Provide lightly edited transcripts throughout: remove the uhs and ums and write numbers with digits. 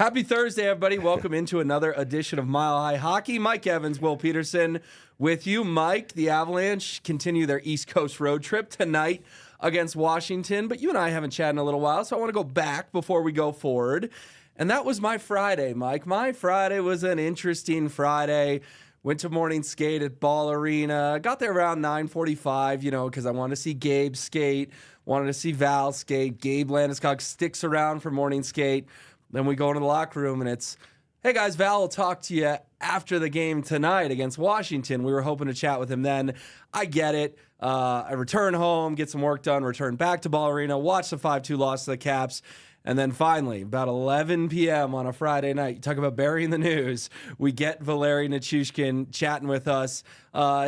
Happy Thursday, everybody. Welcome into another edition of Mile High Hockey. Mike Evans, Will Peterson with you. Mike, the Avalanche continue their East Coast road trip tonight against Washington, but you and I haven't chatted in a little while, so I want to go back before we go forward. And that was my Friday, Mike. My Friday was an interesting Friday. Went to morning skate at Ball Arena. Got there around 9:45, because I wanted to see Gabe skate, wanted to see Val skate. Gabe Landeskog sticks around for morning skate. Then we go into the locker room, and it's, hey, guys, Val will talk to you after the game tonight against Washington. We were hoping to chat with him then. I get it. I return home, get some work done, return back to Ball Arena, watch the 5-2 loss to the Caps. And then finally, about 11 p.m. on a Friday night, you talk about burying the news, we get Valeri Nichushkin chatting with us.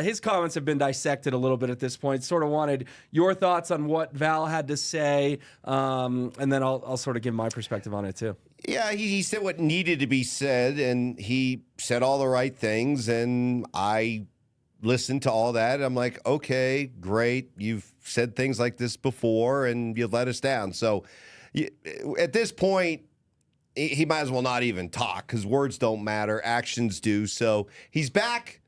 His comments have been dissected a little bit at this point. Sort of wanted your thoughts on what Val had to say, and then I'll sort of give my perspective on it too. Yeah, he said what needed to be said, and he said all the right things, and I listened to all that. I'm like, okay, great. You've said things like this before, and you let us down. So at this point, he might as well not even talk because words don't matter, actions do. So he's back.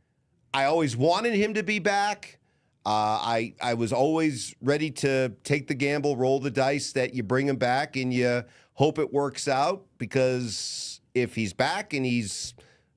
I always wanted him to be back. I was always ready to take the gamble, roll the dice that you bring him back and you hope it works out, because if he's back and he's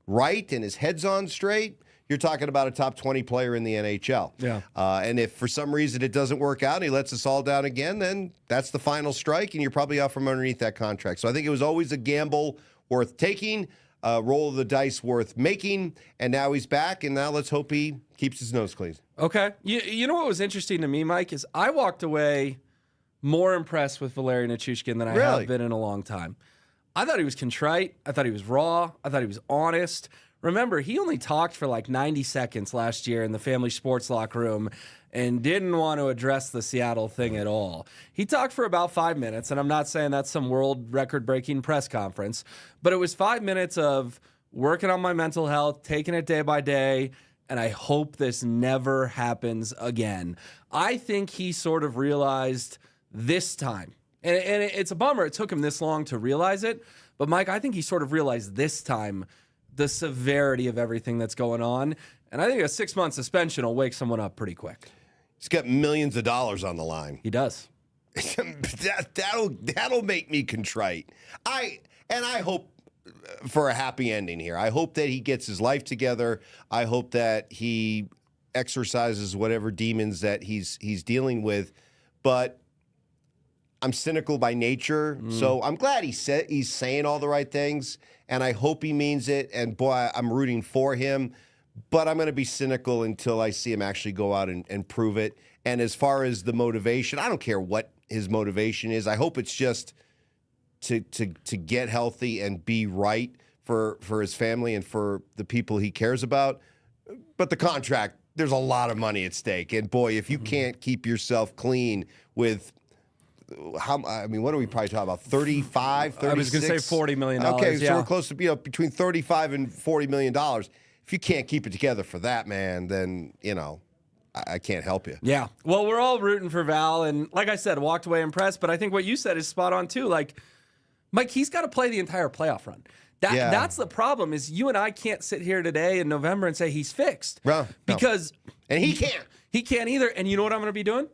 right and his head's on straight, you're talking about a top 20 player in the NHL. Yeah. And if for some reason it doesn't work out and he lets us all down again, then that's the final strike, and you're probably out from underneath that contract. So I think it was always a gamble worth taking, a roll of the dice worth making, and now he's back, and now let's hope he keeps his nose clean. Okay. You know what was interesting to me, Mike, is I walked away more impressed with Valeri Nichushkin than I have been in a long time. I thought he was contrite. I thought he was raw. I thought he was honest. Remember, he only talked for like 90 seconds last year in the family sports locker room and didn't want to address the Seattle thing at all. He talked for about 5 minutes, and I'm not saying that's some world record-breaking press conference, but it was 5 minutes of working on my mental health, taking it day by day, and I hope this never happens again. I think he sort of realized this time, and it's a bummer it took him this long to realize it, but Mike, I think he sort of realized this time the severity of everything that's going on. And I think a 6-month suspension will wake someone up pretty quick. He's got millions of dollars on the line. He does. That'll make me contrite. I hope for a happy ending here. I hope that he gets his life together. I hope that he exercises whatever demons that he's dealing with. But I'm cynical by nature, so I'm glad he's saying all the right things, and I hope he means it, and boy, I'm rooting for him, but I'm going to be cynical until I see him actually go out and prove it. And as far as the motivation, I don't care what his motivation is. I hope it's just to get healthy and be right for his family and for the people he cares about. But the contract, there's a lot of money at stake, and boy, if you can't keep yourself clean with what are we probably talking about? 35, 36? I was going to say $40 million. Okay, yeah. so we're close to between $35 and $40 million. If you can't keep it together for that, man, then, I can't help you. Yeah. Well, we're all rooting for Val, and like I said, walked away impressed, but I think what you said is spot on too. Like, Mike, he's got to play the entire playoff run. That's the problem, is you and I can't sit here today in November and say he's fixed. Well, because and he can't. He can't either. And you know what I'm going to be doing?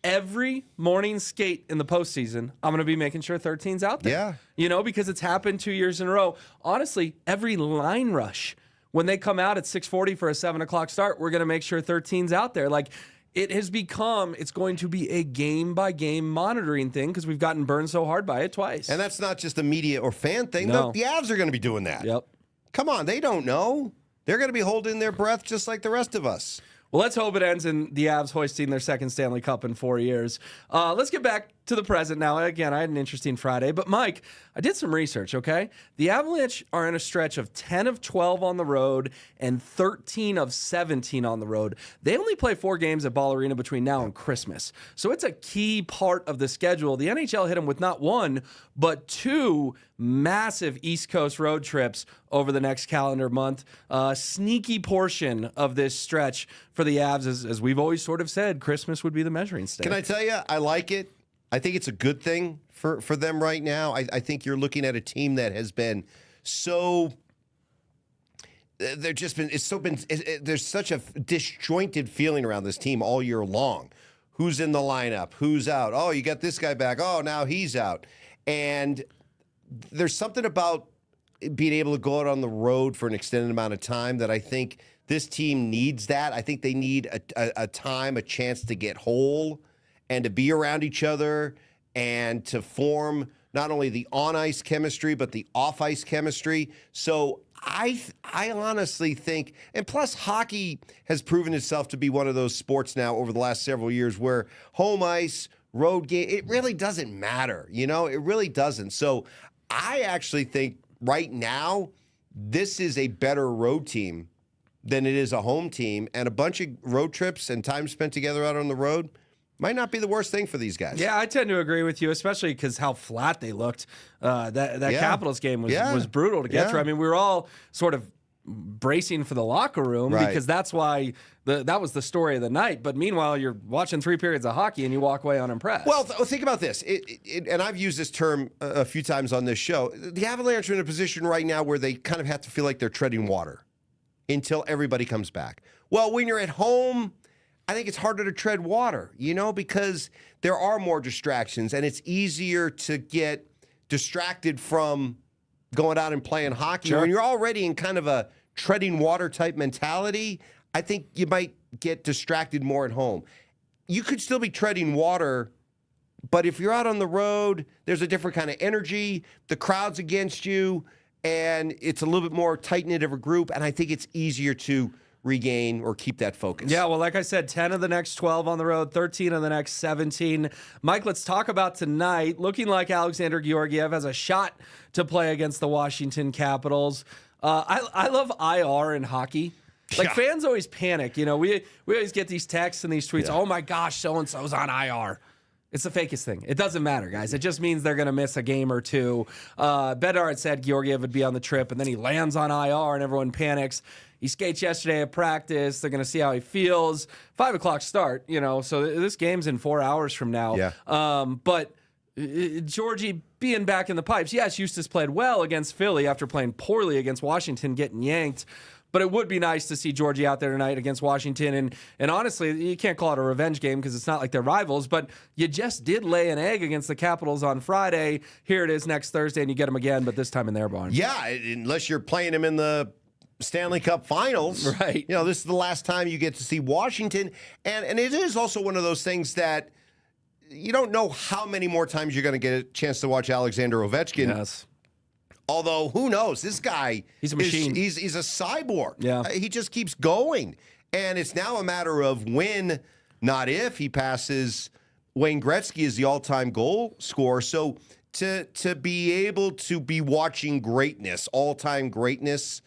Every morning skate in the postseason, I'm going to be making sure 13's out there. Yeah. Because it's happened 2 years in a row. Honestly, every line rush, when they come out at 6:40 for a 7 o'clock start, we're going to make sure 13's out there. Like, it has become, it's going to be a game-by-game monitoring thing because we've gotten burned so hard by it twice. And that's not just a media or fan thing. No. The Avs are going to be doing that. Yep. Come on, they don't know. They're going to be holding their breath just like the rest of us. Well, let's hope it ends in the Avs hoisting their second Stanley Cup in 4 years. Let's get back to the present now. Again, I had an interesting Friday. But, Mike, I did some research, okay? The Avalanche are in a stretch of 10 of 12 on the road and 13 of 17 on the road. They only play 4 games at Ball Arena between now and Christmas. So it's a key part of the schedule. The NHL hit them with not 1, but 2 massive East Coast road trips over the next calendar month. Sneaky portion of this stretch for the Avs, as we've always sort of said, Christmas would be the measuring stick. Can I tell you, I like it. I think it's a good thing for them right now. I think you're looking at a team that has been so. There's such a disjointed feeling around this team all year long. Who's in the lineup? Who's out? Oh, you got this guy back. Oh, now he's out. And there's something about being able to go out on the road for an extended amount of time that I think this team needs that. I think they need a chance to get whole and to be around each other and to form not only the on-ice chemistry, but the off-ice chemistry. So I honestly think, and plus hockey has proven itself to be one of those sports now over the last several years where home ice, road game, it really doesn't matter. You know, it really doesn't. So I actually think right now this is a better road team than it is a home team, and a bunch of road trips and time spent together out on the road might not be the worst thing for these guys. Yeah, I tend to agree with you, especially because how flat they looked. That Capitals game was brutal to get through. I mean, we were all sort of bracing for the locker room because that's why that was the story of the night. But meanwhile, you're watching 3 periods of hockey and you walk away unimpressed. Well, think about this. And I've used this term a few times on this show. The Avalanche are in a position right now where they kind of have to feel like they're treading water until everybody comes back. Well, when you're at home, I think it's harder to tread water, because there are more distractions and it's easier to get distracted from going out and playing hockey. Sure. When you're already in kind of a treading water type mentality, I think you might get distracted more at home. You could still be treading water, but if you're out on the road, there's a different kind of energy. The crowd's against you, and it's a little bit more tight-knit of a group, and I think it's easier to regain or keep that focus. Yeah, well, like I said, 10 of the next 12 on the road, 13 of the next 17. Mike, let's talk about tonight. Looking like Alexandar Georgiev has a shot to play against the Washington Capitals. I love IR in hockey. Like, fans always panic. We always get these texts and these tweets, oh my gosh, so-and-so's on IR. It's the fakest thing. It doesn't matter, guys. It just means they're going to miss a game or two. Bednar had said Georgiev would be on the trip, and then he lands on IR, and everyone panics. He skates yesterday at practice. They're going to see how he feels. 5 o'clock start, so this game's in 4 hours from now. Yeah. But Georgie being back in the pipes, yes, Eustace played well against Philly after playing poorly against Washington, getting yanked. But it would be nice to see Georgie out there tonight against Washington. And honestly, you can't call it a revenge game because it's not like they're rivals, but you just did lay an egg against the Capitals on Friday. Here it is next Thursday, and you get them again, but this time in their barn. Yeah, unless you're playing them in the Stanley Cup Finals. Right. This is the last time you get to see Washington. And it is also one of those things that you don't know how many more times you're going to get a chance to watch Alexander Ovechkin. Yes. Although, who knows? This guy, he's a machine. He's a cyborg. Yeah. He just keeps going. And it's now a matter of when, not if, he passes Wayne Gretzky as the all-time goal scorer. So to be able to be watching greatness, all-time greatness,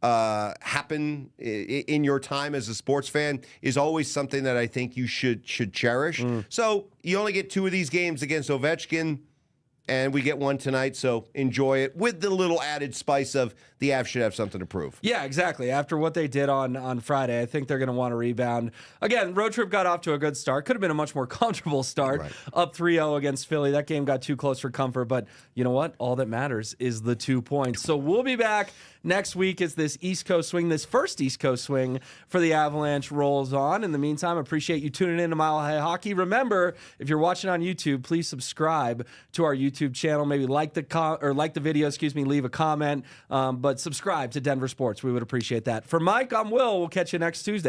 happen in your time as a sports fan is always something that I think you should cherish. So you only get 2 of these games against Ovechkin, and we get one tonight, so enjoy it with the little added spice of the Avs should have something to prove. Yeah, exactly. After what they did on Friday, I think they're going to want to rebound. Again, road trip got off to a good start. Could have been a much more comfortable start. Right. Up 3-0 against Philly. That game got too close for comfort, but you know what? All that matters is the 2 points. So we'll be back next week as this East Coast swing, this first East Coast swing for the Avalanche rolls on. In the meantime, appreciate you tuning in to Mile High Hockey. Remember, if you're watching on YouTube, please subscribe to our YouTube channel. Maybe like the video, leave a comment. But subscribe to Denver Sports. We would appreciate that. For Mike, I'm Will. We'll catch you next Tuesday.